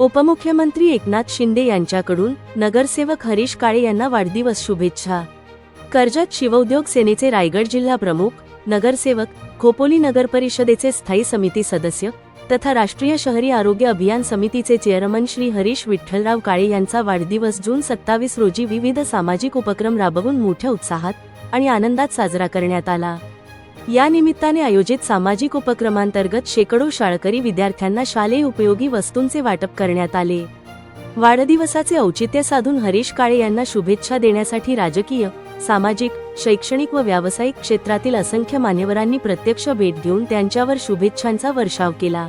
उपमुख्यमंत्री एकनाथ शिंदे यांच्याकडून नगरसेवक हरीश काळे यांना वाढदिवस शुभेच्छा। कर्जत शिवउद्योग सेनेचे रायगड जिल्हा प्रमुख, नगरसेवक, खोपोली नगरपरिषदेचे स्थायी समिती सदस्य तथा राष्ट्रीय शहरी आरोग्य अभियान समितीचे चेअरमन श्री हरीश विठ्ठलराव काळे यांचा वाढदिवस जून 27 रोजी विविध सामाजिक उपक्रम राबवून मोठ्या उत्साहात आणि आनंदात साजरा करण्यात आला। या निमित्ताने आयोजित सामाजिक उपक्रमांतर्गत शेकडो शाळकरी विद्यार्थ्यांना शालेय उपयोगी वस्तूंचे वाटप करण्यात आले। वाढदिवसाचे औचित्य साधून हरीश काळे यांना शुभेच्छा देण्यासाठी राजकीय, सामाजिक, शैक्षणिक व व्यावसायिक क्षेत्रातील असंख्य मान्यवरांनी प्रत्यक्ष भेट घेऊन त्यांच्यावर शुभेच्छांचा वर्षाव केला।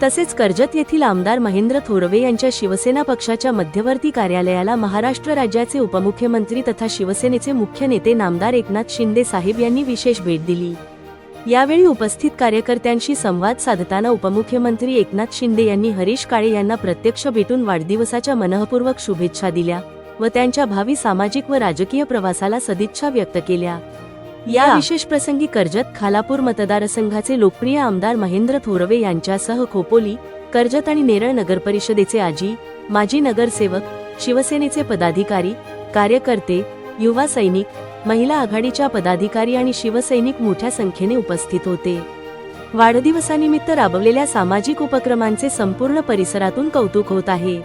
तसेच कर्जत येथील आमदार महेंद्र थोरवे यांच्या शिवसेना पक्षाच्या मध्यवर्ती कार्यालयाला महाराष्ट्र राज्याचे उपमुख्यमंत्री तथा शिवसेनेचे मुख्य नेते नामदार एकनाथ शिंदे साहेब यांनी विशेष भेट दिली। यावेळी उपस्थित कार्यकर्त्यांशी संवाद साधताना उपमुख्यमंत्री एकनाथ शिंदे यांनी हरीश काळे यांना प्रत्यक्ष भेटून वाढदिवसाच्या मनःपूर्वक शुभेच्छा दिल्या व त्यांच्या भावी सामाजिक व राजकीय प्रवासाला सदिच्छा व्यक्त केल्या। या विशेष प्रसंगी कर्जत खालापूर मतदारसंघाचे लोकप्रिय आमदार महेंद्र थोरवे यांच्यासह खोपोली, कर्जत आणि नेरळ नगरपरिषदेचे माजी नगरसेवक, शिवसेनेचे पदाधिकारी, कार्यकर्ते, युवा सैनिक, महिला आघाडीच्या पदाधिकारी आणि शिवसैनिक मोठ्या संख्येने उपस्थित होते। वाढदिवसानिमित्त राबवलेल्या सामाजिक उपक्रमांचे संपूर्ण परिसरातून कौतुक होत आहे।